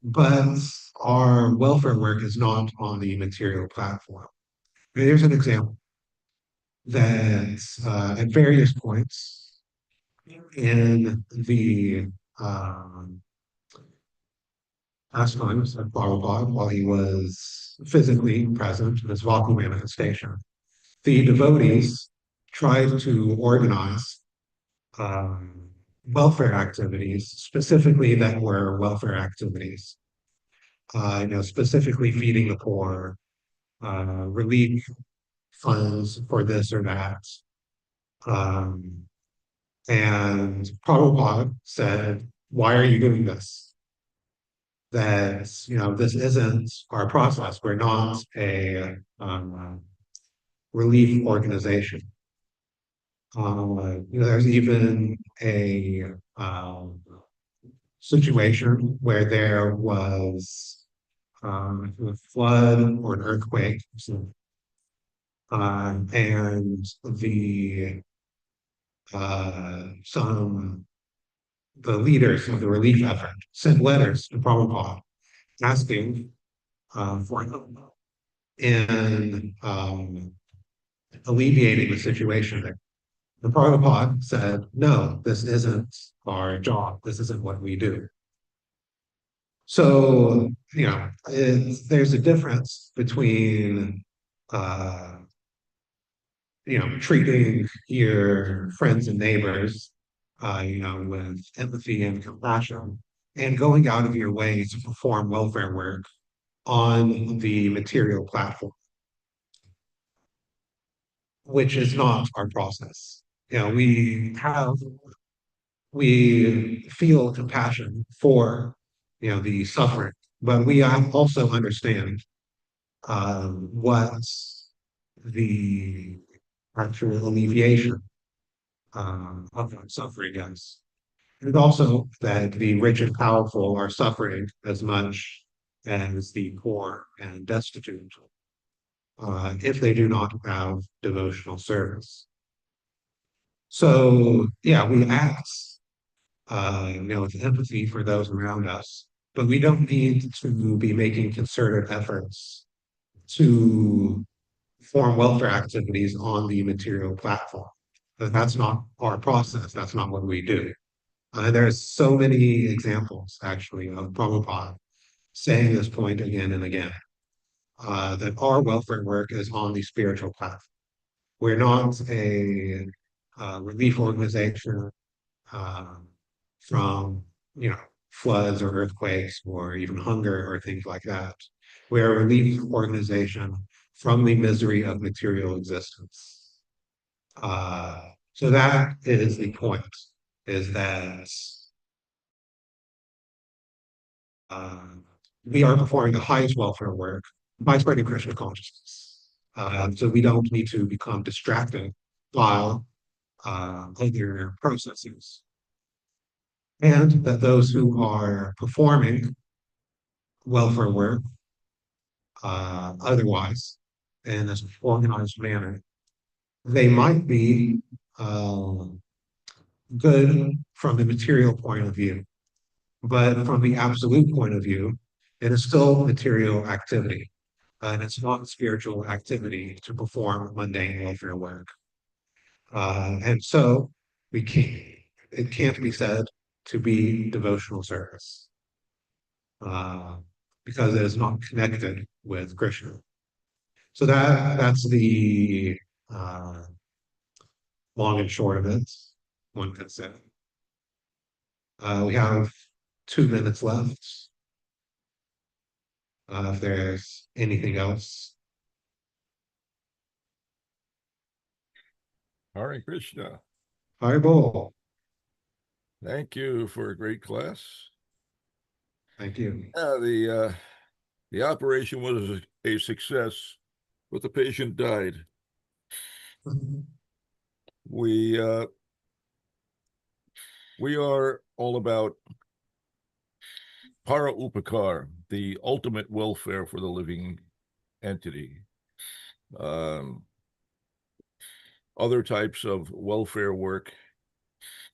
But our welfare work is not on the material platform. Here's an example that at various points in the last times at Bhagavatam, while he was physically present in his vocal manifestation, the devotees tried to organize welfare activities, specifically that were welfare activities, specifically feeding the poor, relief funds for this or that. Um, and Prabhupada said, why are you doing this? That, this isn't our process. We're not a relief organization. There's even a situation where there was a flood or an earthquake, and the leaders of the relief effort sent letters to Prabhupada asking for help in alleviating the situation there. The Prabhupada said, no, this isn't our job. This isn't what we do. So, there's a difference between, treating your friends and neighbors, with empathy and compassion, and going out of your way to perform welfare work on the material platform, which is not our process. We feel compassion for, the suffering, but we also understand what the actual alleviation of that suffering is. And also that the rich and powerful are suffering as much as the poor and destitute if they do not have devotional service. So, yeah, we act, with empathy for those around us, but we don't need to be making concerted efforts to form welfare activities on the material platform. That's not our process. That's not what we do. There's so many examples, actually, of Prabhupada saying this point again and again, that our welfare work is on the spiritual platform. We're not a relief organization uh, from, floods or earthquakes or even hunger or things like that. We're a relief organization from the misery of material existence. So that is the point, is that uh, we are performing the highest welfare work by spreading Krishna consciousness. So we don't need to become distracted by other processes. And that those who are performing welfare work otherwise in this organized manner, they might be uh, good from the material point of view, but from the absolute point of view, it is still material activity, and it's not spiritual activity to perform mundane welfare work. And so we can't, it can't be said to be devotional service uh, because it is not connected with Krishna. So that's the uh, long and short of it, one could say. We have 2 minutes left. If there's anything else.
Hare Krishna.
Fireball.
Thank you for a great class.
Thank you.
The operation was a success, but the patient died. We are all about para upakar, the ultimate welfare for the living entity. Other types of welfare work,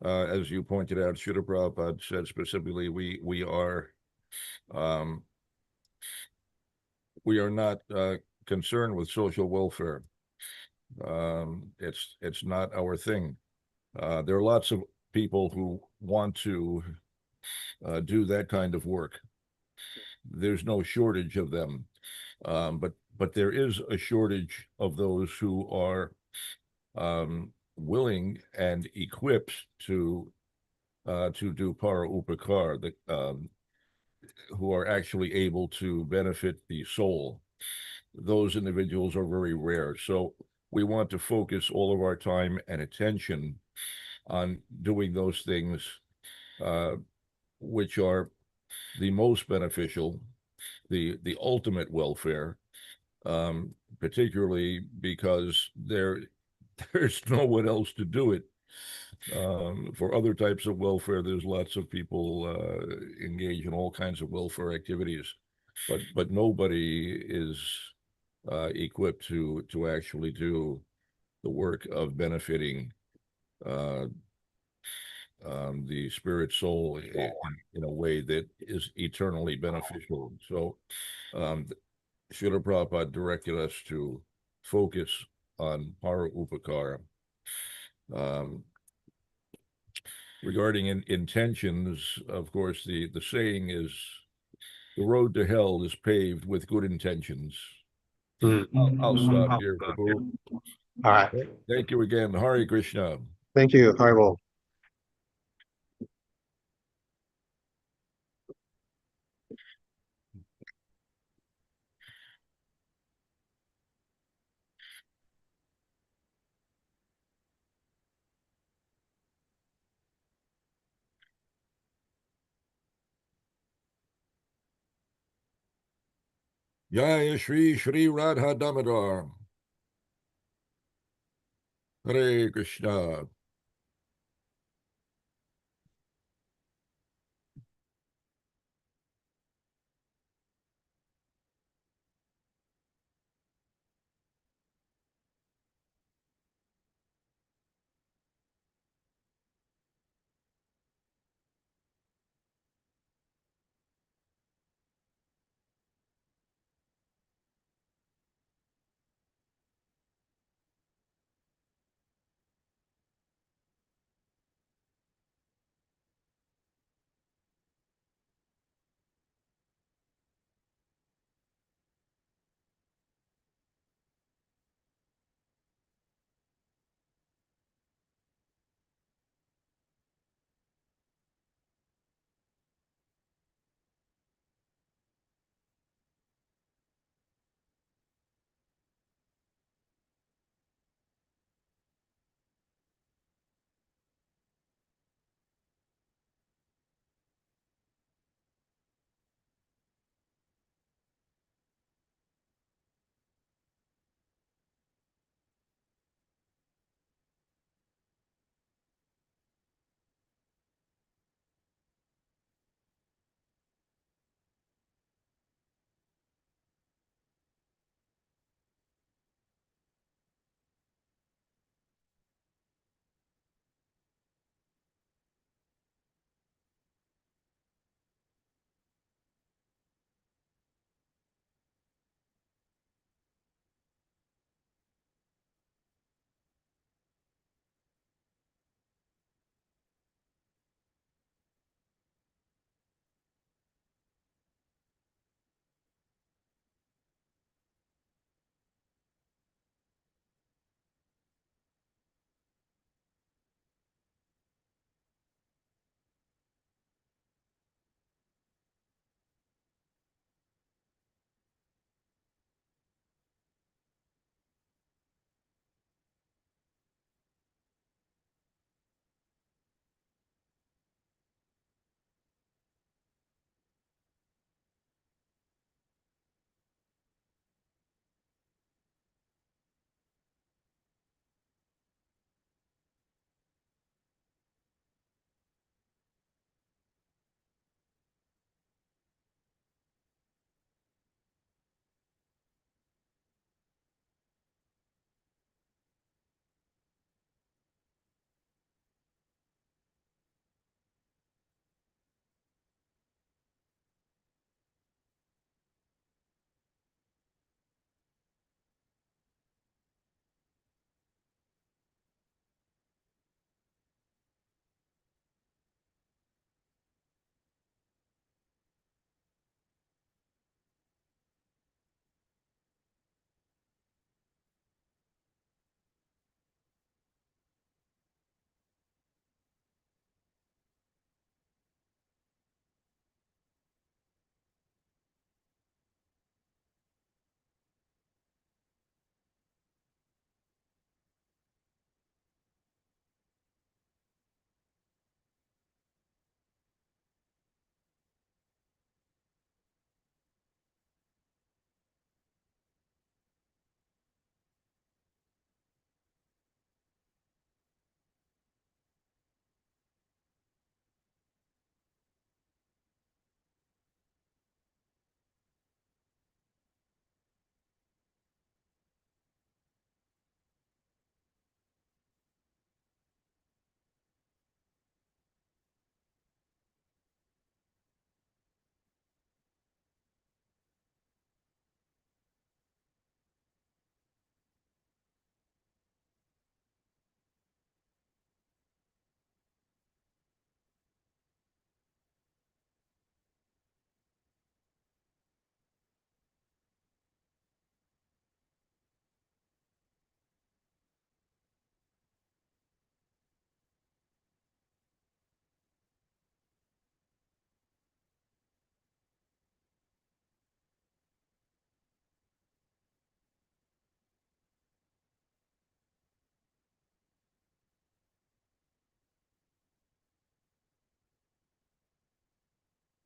as you pointed out, Srila Prabhupada said specifically, we are not concerned with social welfare. It's not our thing. There are lots of people who want to do that kind of work. There's no shortage of them, but there is a shortage of those who are willing and equipped to do para upakar, who are actually able to benefit the soul. Those individuals are very rare. So we want to focus all of our time and attention on doing those things which are the most beneficial, the ultimate welfare, particularly because there's no one else to do it. For other types of welfare, there's lots of people engage in all kinds of welfare activities, but nobody is equipped to actually do the work of benefiting the spirit soul in a way that is eternally beneficial. So Srila Prabhupada directed us to focus on para upakara. Regarding intentions, of course, the saying is, the road to hell is paved with good intentions. I'll stop here, Prabhu.
All right.
Thank you again. Hare Krishna.
Thank you, Haribol.
Jaya Shri Radha Damodar. Hare Krishna.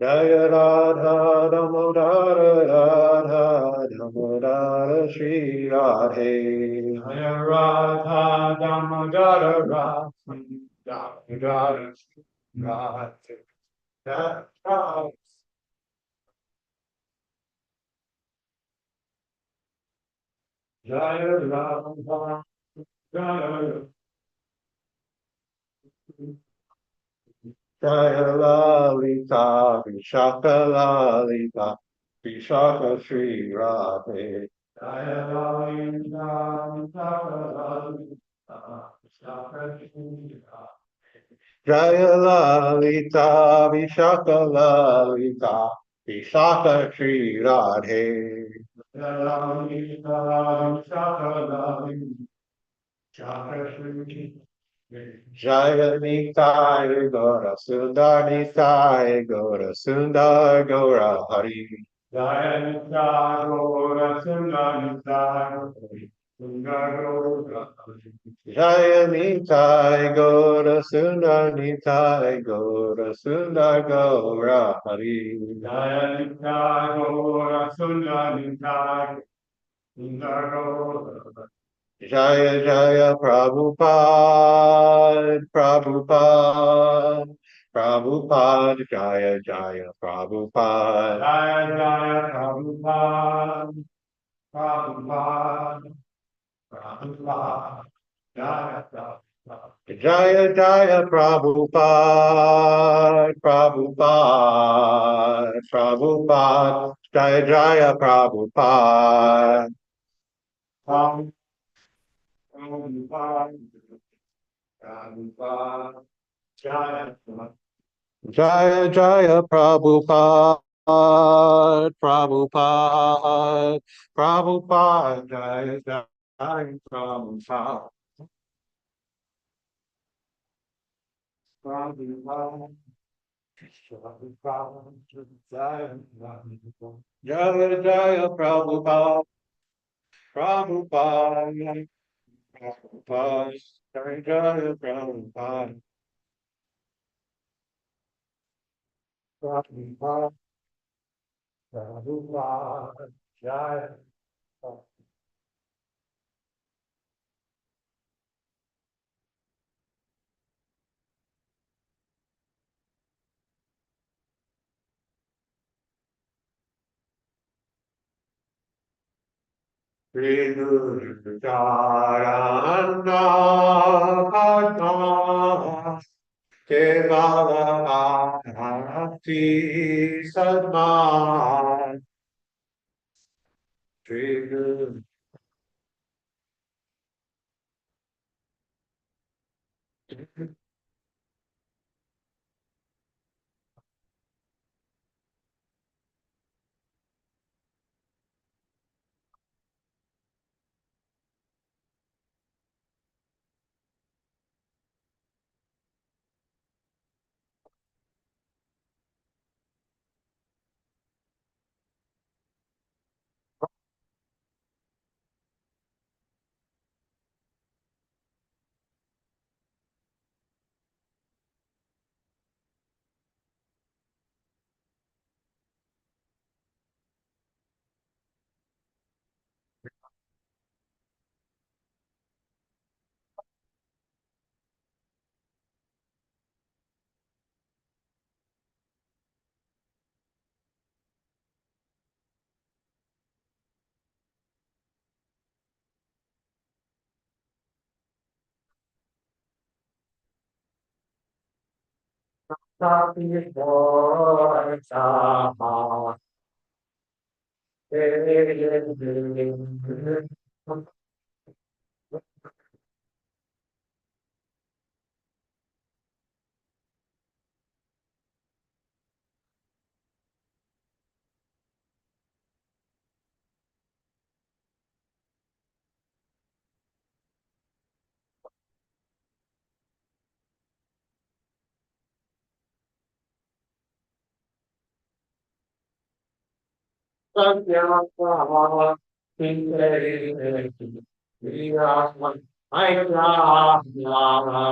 Jaya Radha Damodara Radha Damodara Shri Radhe. Jaya Radha Damodara Radha Damodara Shri Radhe. Jaya Radha Jaya Jaya Lalita Vishaka Lalita Vishaka Shri Radhe. Jaya Lalita Vishaka Lalita Vishaka Shri Radhe. Jaya Lalita Vishaka Lalita Vishaka Shri Radhe. Jaya Lalita Vishaka Lalita Vishaka Shri Jaya Nitai Gora Sundar Nitai Gora Sundar Gora Hari. Jaya Nitai Gora Sundar Nitai Sundar Gora Hari. Jaya Nitai Gora Sundar Nitai Gora Sundar Gora Hari. Jaya Nitai Gora Sundar Nitai Sundar Gora Hari. Jaya Jaya Prabhupada, Prabhupada, Prabhupada, Jaya Jaya Prabhupada. Jaya Jaya Prabhupada, Prabhupada, Prabhupada, Jaya Prabhupada. Jaya Jaya Prabhupada, Prabhupada, Prabhupada, Jaya Jaya Prabhupada. Prabhupada, Prabhupada, Jaya Jaya Jaya Prabhupada, Prabhupada, Prabhupada, Jaya Jaya Prabhupada, Prabhupada, Prabhupada, Jaya Jaya Jaya Prabhupada, Prabhupada, Prabhupada, Jaya Jaya Prabhupada. Prabhupada, Prabhupada, Jaya. Sri Guru Charana Padma Kevala Bhakti Sadma Sri Guru Sati Sama Satyama Sindhi Virasman Ayana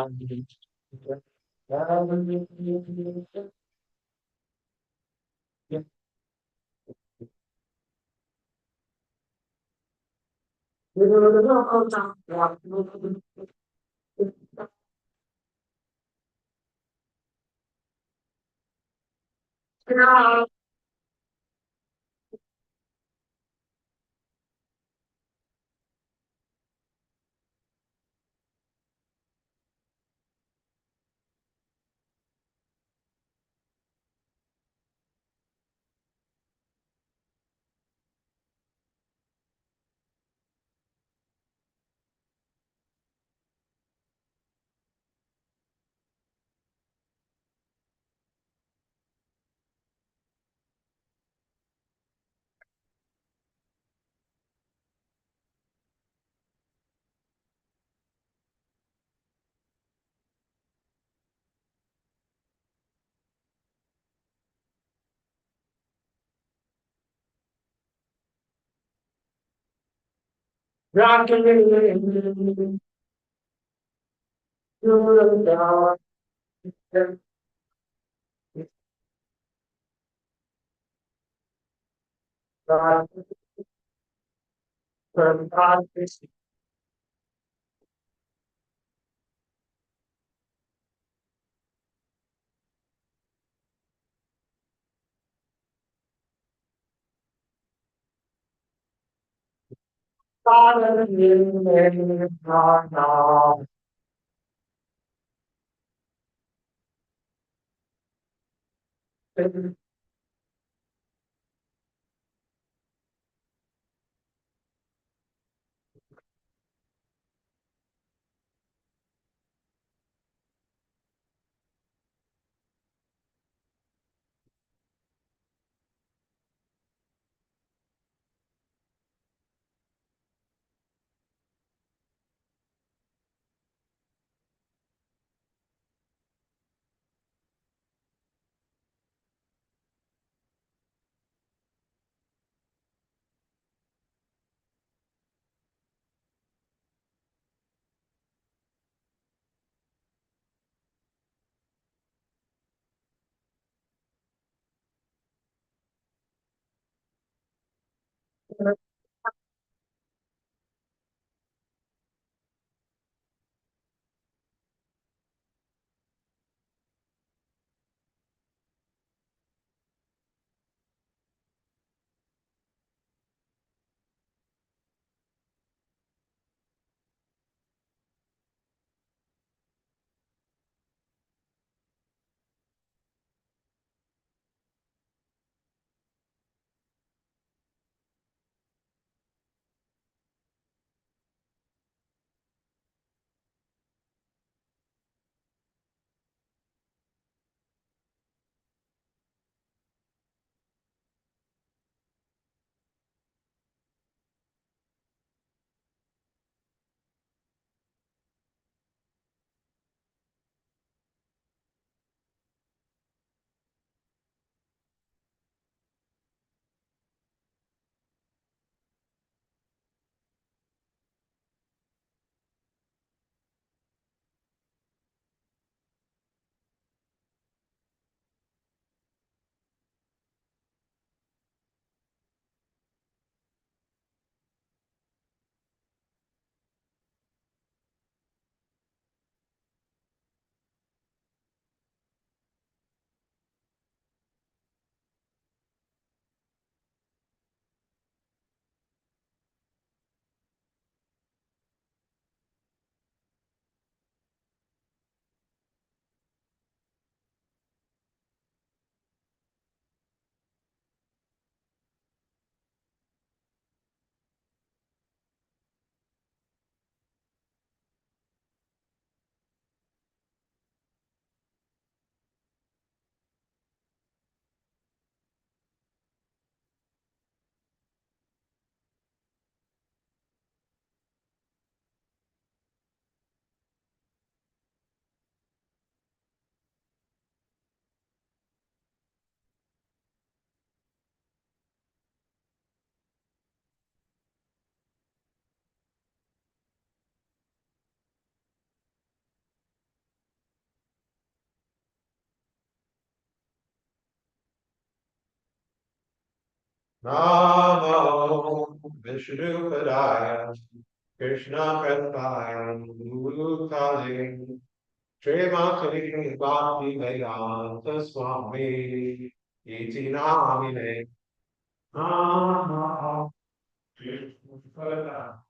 Namo Vishnupadaya Krishna Prasthaya Bhutale Srimati Bhakti Vedanta Swami Iti Namine Namo Vishnupadaya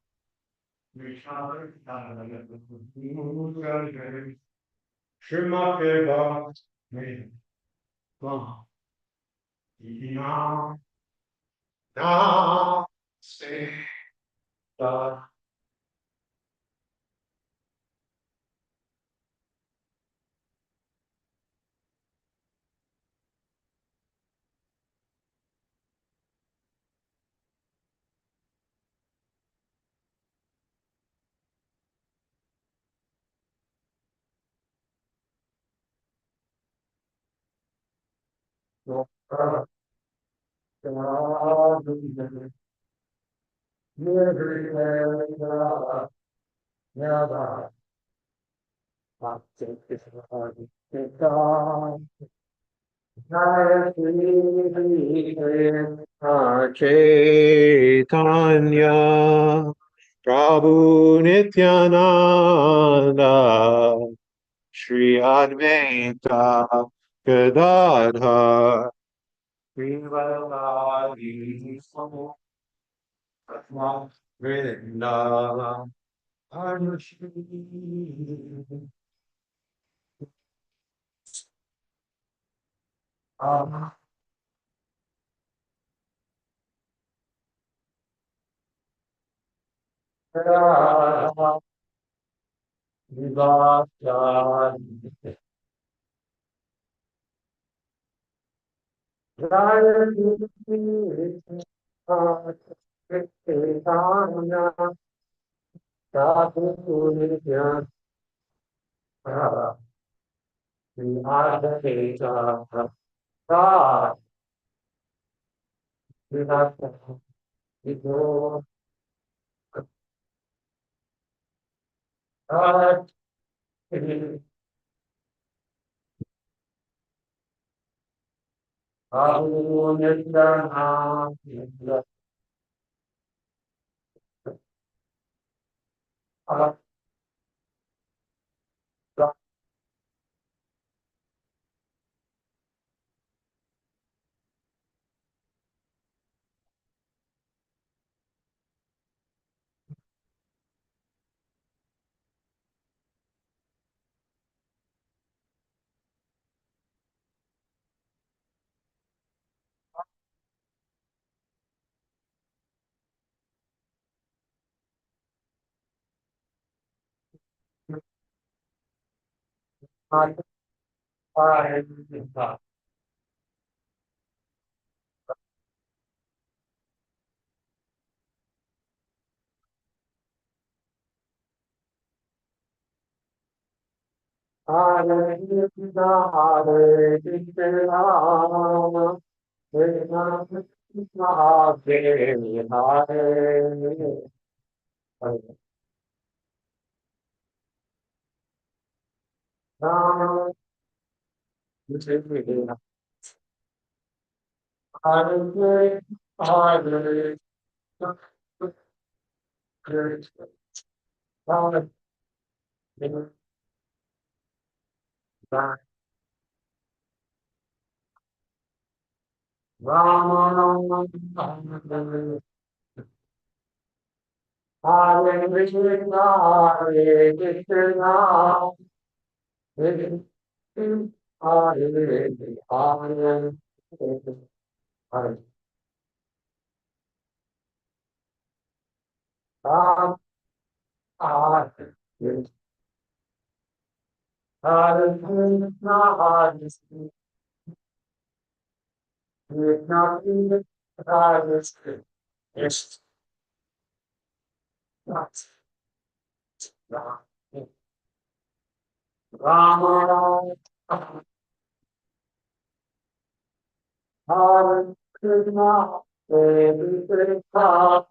Krishna Prasthaya Bhutale Srimati Bhakti Vedanta Iti Namine Namaste. Chaitanya Prabhu Nityananda Shri Advaita Gadadhar Srivallabhi Vrindavan Anushri Hare Krishna, Hare Krishna, Krishna Krishna, Hare Hare. Ram Krishna, Hare Hare, Krishna, Hare Krishna, Rama, Hare Krishna, Hare Krishna, Krishna Hare Hare, Hare Ram, Hare Krishna, Hare Krishna, Hare Krishna, Hare Krishna, Rama, Hare Krishna, Hare Krishna,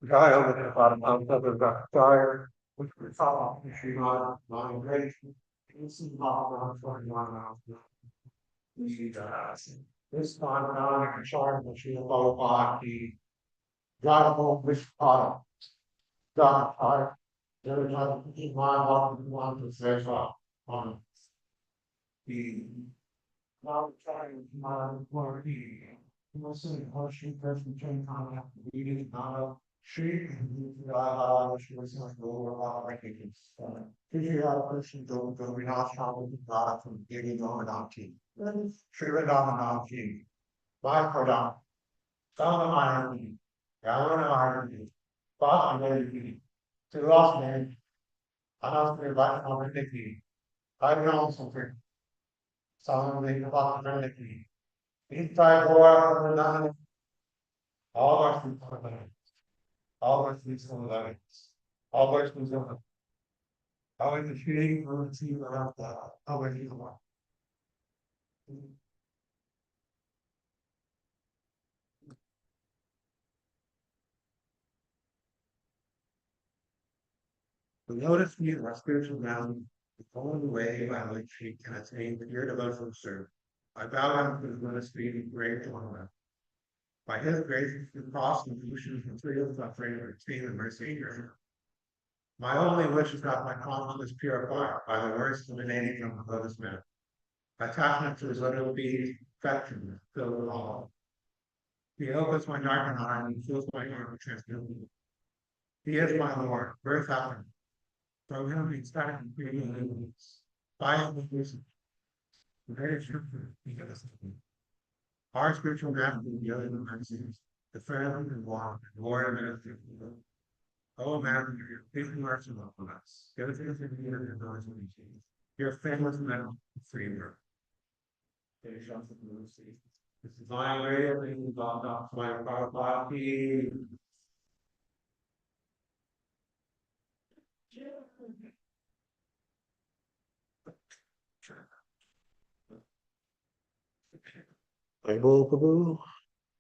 Guy over there about a month of the fire, which we saw in Srimad, Nagari. This is Bhagavatam 21. This time around, in charge of Srila Bhagavatam, Jadavo Vishpada, God, there is a my heart, one to say, on the now trying my word. Listen, how she person came on after reading, not she, she was like, over a lot of recognition. Figure out a person don't be not trouble with God from giving over not king. She read on the non king. By product, some of my irony, Gallon of irony, Boston lady, to lost name, I don't feel like I'm ridiculous. I know something. Some of the Boston ridiculous. These five war, always be for them. Always be for them. Always be for them. Always be feeling for the team around that. Always be the one. The notice me of our spiritual ground, the only way by which we can attain pure devotional service. I bow down to his ministry and great honor. By his grace, the cross and pollution of material suffering, obtain the mercy and grace. My only wish is that my conscience is purified by the words emanating from the lotus man. Attachment to his little feet, affection, filled with all. He opens my darkened eye and fills my heart with transparency. He is my Lord, birth happened. From him he started and created universe. By him he is the greatest scripture he gives us. Our spiritual master, the other dimensions, the friend and walk, and Lord of everything. Oh, man, please be merciful on us. Give us the fear of your noise and change. Your famous men, free birth. They shall see. This is my way of being God, not my Parvati. I will,